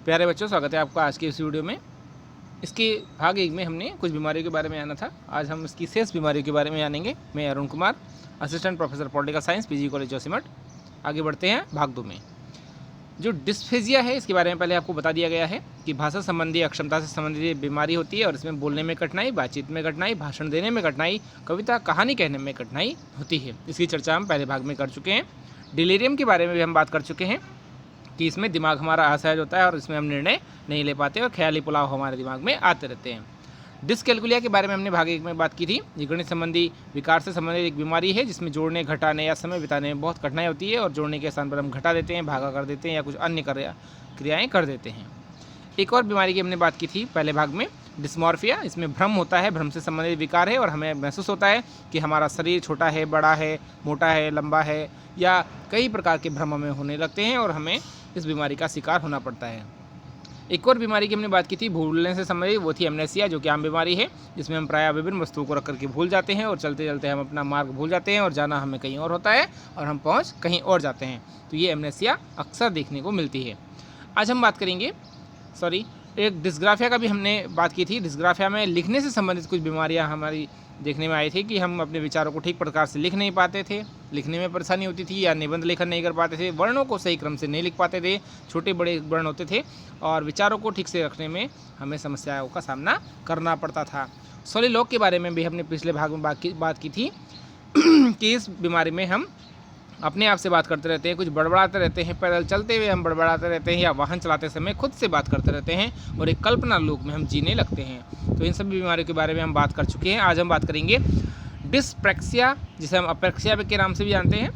प्यारे बच्चों, स्वागत है आपका आज के इस वीडियो में। इसके भाग 1 में हमने कुछ बीमारियों के बारे में जाना था। आज हम इसकी शेष बीमारियों के बारे में जानेंगे। मैं Arun Kumar, assistant professor political science, PG college Joshimath. आगे बढ़ते हैं भाग 2 में। जो डिस्फेजिया है, इसके बारे में पहले आपको बता दिया गया है कि भाषा संबंधी अक्षमता से संबंधित बीमारी होती है और इसमें बोलने में कठिनाई, बातचीत में कठिनाई, भाषण देने में कठिनाई, कविता कहानी कहने में कठिनाई होती है। इसकी चर्चा हम पहले भाग में कर चुके हैं। डिलीरियम के बारे में भी हम बात कर चुके हैं कि इसमें दिमाग हमारा असहज होता है और इसमें हम निर्णय नहीं ले पाते और ख्याली पुलाव हमारे दिमाग में आते रहते हैं। डिस्कैलकुलिया के बारे में हमने भाग 1 में बात की थी। ये गणित संबंधी विकार से संबंधित एक बीमारी है जिसमें जोड़ने, घटाने या समय बिताने में बहुत कठिनाई होती है और जोड़ने के स्थान पर हम घटा देते हैं, भागा कर देते हैं या कुछ अन्य क्रियाएँ कर देते हैं। एक और बीमारी की हमने बात की थी पहले भाग में, डिस्मॉर्फिया। इसमें भ्रम होता है, भ्रम से संबंधित विकार है और हमें महसूस होता है कि हमारा शरीर छोटा है, बड़ा है, मोटा है, लंबा है या कई प्रकार के भ्रम हमें होने लगते हैं और हमें इस बीमारी का शिकार होना पड़ता है। एक और बीमारी की हमने बात की थी भूलने से संबंधित, वो थी एमनेसिया, जो कि आम बीमारी है जिसमें हम प्रायः विभिन्न वस्तुओं को रख करके भूल जाते हैं और चलते चलते हम अपना मार्ग भूल जाते हैं और जाना हमें कहीं और होता है और हम पहुँच कहीं और जाते हैं। तो ये एमनेसिया अक्सर देखने को मिलती है। आज हम बात करेंगे एक डिस्ग्राफिया का भी हमने बात की थी। डिस्ग्राफिया में लिखने से संबंधित कुछ बीमारियां हमारी देखने में आई थी कि हम अपने विचारों को ठीक प्रकार से लिख नहीं पाते थे, लिखने में परेशानी होती थी या निबंध लेखन नहीं कर पाते थे, वर्णों को सही क्रम से नहीं लिख पाते थे, छोटे बड़े वर्ण होते थे और विचारों को ठीक से रखने में हमें समस्याओं का सामना करना पड़ता था। सोलिलोक के बारे में भी हमने पिछले भाग में बात की थी कि इस बीमारी में हम अपने आप से बात करते रहते हैं, कुछ बड़बड़ाते रहते हैं, पैदल चलते हुए हम बड़बड़ाते रहते हैं या वाहन चलाते समय खुद से बात करते रहते हैं और एक कल्पना लोक में हम जीने लगते हैं। तो इन सभी बीमारियों के बारे में हम बात कर चुके हैं। आज हम बात करेंगे डिस्प्रैक्सिया, जिसे हम अप्रैक्सिया के नाम से भी जानते हैं,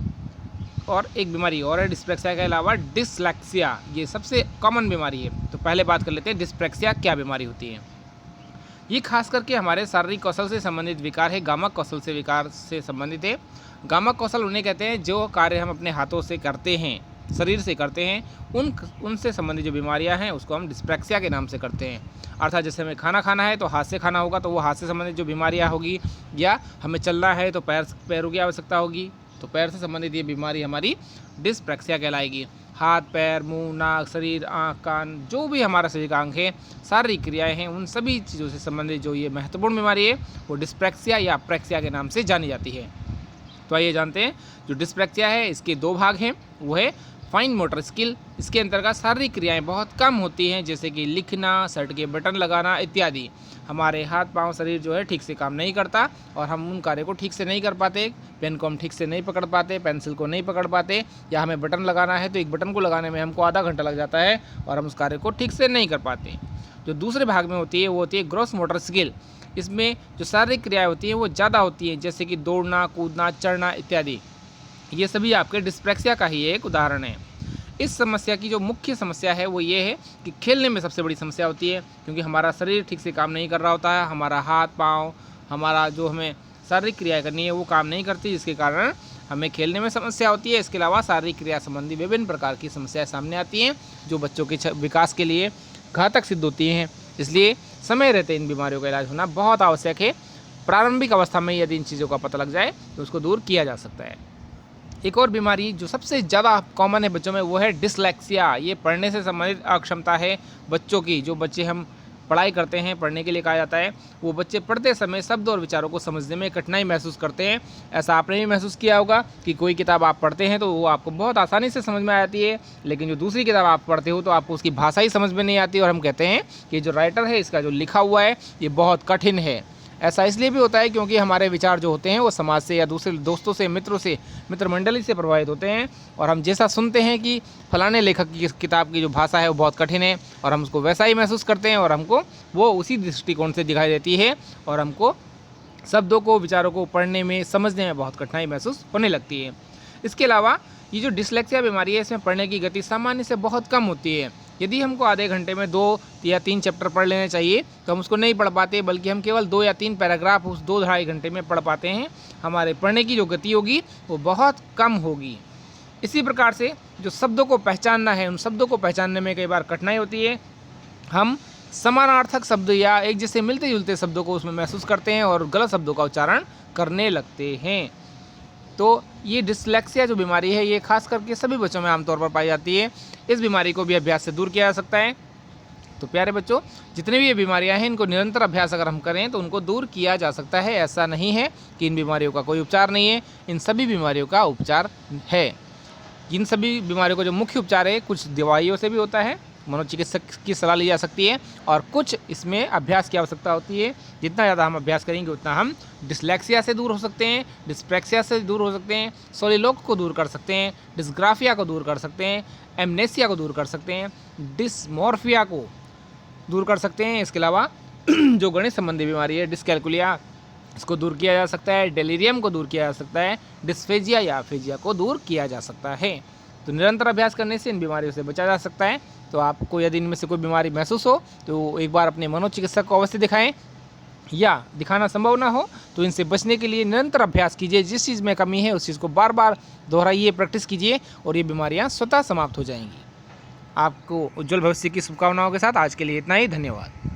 और एक बीमारी और है डिस्प्रैक्सिया के अलावा डिसलेक्सिया। ये सबसे कॉमन बीमारी है। तो पहले बात कर लेते हैं डिस्प्रैक्सिया क्या बीमारी होती है। ये खास करके हमारे शारीरिक कौशल से संबंधित विकार है, गामक कौशल से विकार से संबंधित है। गामक कौशल उन्हें कहते हैं जो कार्य हम अपने हाथों से करते हैं, शरीर से करते हैं, उनसे संबंधित जो बीमारियां हैं उसको हम डिस्प्रैक्सिया के नाम से करते हैं। अर्थात जैसे हमें खाना खाना है तो हाथ से खाना होगा तो वो हाथ से संबंधित जो बीमारियां होगी, या हमें चलना है तो पैरों की आवश्यकता होगी तो पैर से संबंधित ये बीमारी हमारी डिस्प्रैक्सिया कहलाएगी। हाथ, पैर, मुंह, नाक, शरीर, आँख, कान, जो भी हमारा शरीर का अंग है, शारीरिक क्रियाएं हैं, उन सभी चीज़ों से संबंधित जो ये महत्वपूर्ण बीमारी है वो डिस्प्रैक्सिया या अप्रैक्सिया के नाम से जानी जाती है। तो आइए जानते हैं जो डिस्प्रैक्सिया है इसके 2 भाग हैं। वो है फाइन मोटर स्किल। इसके अंतर्गत शारीरिक क्रियाएं बहुत कम होती हैं, जैसे कि लिखना, शर्ट के बटन लगाना इत्यादि। हमारे हाथ पांव शरीर जो है ठीक से काम नहीं करता और हम उन कार्यों को ठीक से नहीं कर पाते। पेन को हम ठीक से नहीं पकड़ पाते, पेंसिल को नहीं पकड़ पाते, या हमें बटन लगाना है तो एक बटन को लगाने में हमको आधा घंटा लग जाता है और हम उस कार्य को ठीक से नहीं कर पाते। जो दूसरे भाग में होती है वो होती है ग्रॉस मोटर स्किल। इसमें जो शारीरिक क्रियाएँ होती हैं वो ज़्यादा होती हैं, जैसे कि दौड़ना, कूदना, चढ़ना इत्यादि। ये सभी आपके डिस्प्रैक्सिया का ही एक उदाहरण है। इस समस्या की जो मुख्य समस्या है वो ये है कि खेलने में सबसे बड़ी समस्या होती है, क्योंकि हमारा शरीर ठीक से काम नहीं कर रहा होता है, हमारा हाथ पाँव, हमारा जो हमें शारीरिक क्रिया करनी है वो काम नहीं करती, जिसके कारण हमें खेलने में समस्या होती है। इसके अलावा शारीरिक क्रिया संबंधी विभिन्न प्रकार की समस्याएं सामने आती हैं जो बच्चों के विकास के लिए घातक सिद्ध होती हैं। इसलिए समय रहते इन बीमारियों का इलाज होना बहुत आवश्यक है। प्रारंभिक अवस्था में यदि इन चीज़ों का पता लग जाए तो उसको दूर किया जा सकता है। एक और बीमारी जो सबसे ज़्यादा कॉमन है बच्चों में वो है डिसलेक्सिया। ये पढ़ने से संबंधित अक्षमता है बच्चों की। जो बच्चे हम पढ़ाई करते हैं, पढ़ने के लिए कहा जाता है, वो बच्चे पढ़ते समय शब्द और विचारों को समझने में कठिनाई महसूस करते हैं। ऐसा आपने भी महसूस किया होगा कि कोई किताब आप पढ़ते हैं तो वो आपको बहुत आसानी से समझ में आ जाती है, लेकिन जो दूसरी किताब आप पढ़ते हो तो आपको उसकी भाषा ही समझ में नहीं आती और हम कहते हैं कि जो राइटर है इसका जो लिखा हुआ है ये बहुत कठिन है। ऐसा इसलिए भी होता है क्योंकि हमारे विचार जो होते हैं वो समाज से या दूसरे दोस्तों से, मित्रों से, मित्र मंडली से प्रभावित होते हैं और हम जैसा सुनते हैं कि फलाने लेखक की किताब की जो भाषा है वो बहुत कठिन है और हम उसको वैसा ही महसूस करते हैं और हमको वो उसी दृष्टिकोण से दिखाई देती है और हमको शब्दों को, विचारों को पढ़ने में, समझने में बहुत कठिनाई महसूस होने लगती है। इसके अलावा ये जो डिसलेक्सिया बीमारी है इसमें पढ़ने की गति सामान्य से बहुत कम होती है। यदि हमको आधे घंटे में 2 या 3 चैप्टर पढ़ लेने चाहिए तो हम उसको नहीं पढ़ पाते, बल्कि हम केवल 2 या 3 पैराग्राफ उस 2-2.5 घंटे में पढ़ पाते हैं। हमारे पढ़ने की जो गति होगी वो बहुत कम होगी। इसी प्रकार से जो शब्दों को पहचानना है, उन शब्दों को पहचानने में कई बार कठिनाई होती है। हम समानार्थक शब्द या एक जैसे मिलते जुलते शब्दों को उसमें महसूस करते हैं और गलत शब्दों का उच्चारण करने लगते हैं। तो ये डिसलेक्सिया जो बीमारी है ये खास करके सभी बच्चों में आमतौर पर पाई जाती है। इस बीमारी को भी अभ्यास से दूर किया जा सकता है। तो प्यारे बच्चों, जितनी भी ये बीमारियां हैं इनको निरंतर अभ्यास अगर हम करें तो उनको दूर किया जा सकता है। ऐसा नहीं है कि इन बीमारियों का कोई उपचार नहीं है, इन सभी बीमारियों का उपचार है। इन सभी बीमारियों का जो मुख्य उपचार है कुछ दवाइयों से भी होता है, मनोचिकित्सक की सलाह ली जा सकती है, और कुछ इसमें अभ्यास की आवश्यकता होती है। जितना ज़्यादा हम अभ्यास करेंगे उतना हम डिस्लेक्सिया से दूर हो सकते हैं, डिस्प्रैक्सिया से दूर हो सकते हैं, सोलिलोक को दूर कर सकते हैं, डिस्ग्राफिया को दूर कर सकते हैं, एमनेसिया को दूर कर सकते हैं, डिस्मॉर्फिया को दूर कर सकते हैं। इसके अलावा जो गणित संबंधी बीमारी है डिस्कैलकुलिया, इसको दूर किया जा सकता है, डेलीरियम को दूर किया जा सकता है, डिस्फेजिया या फेजिया को दूर किया जा सकता है। तो निरंतर अभ्यास करने से इन बीमारियों से बचा जा सकता है। तो आपको यदि इनमें से कोई बीमारी महसूस हो तो एक बार अपने मनोचिकित्सक को अवश्य दिखाएं, या दिखाना संभव ना हो तो इनसे बचने के लिए निरंतर अभ्यास कीजिए। जिस चीज़ में कमी है उस चीज़ को बार बार दोहराइए, प्रैक्टिस कीजिए और ये बीमारियाँ स्वतः समाप्त हो जाएंगी। आपको उज्जवल भविष्य की शुभकामनाओं के साथ आज के लिए इतना ही। धन्यवाद।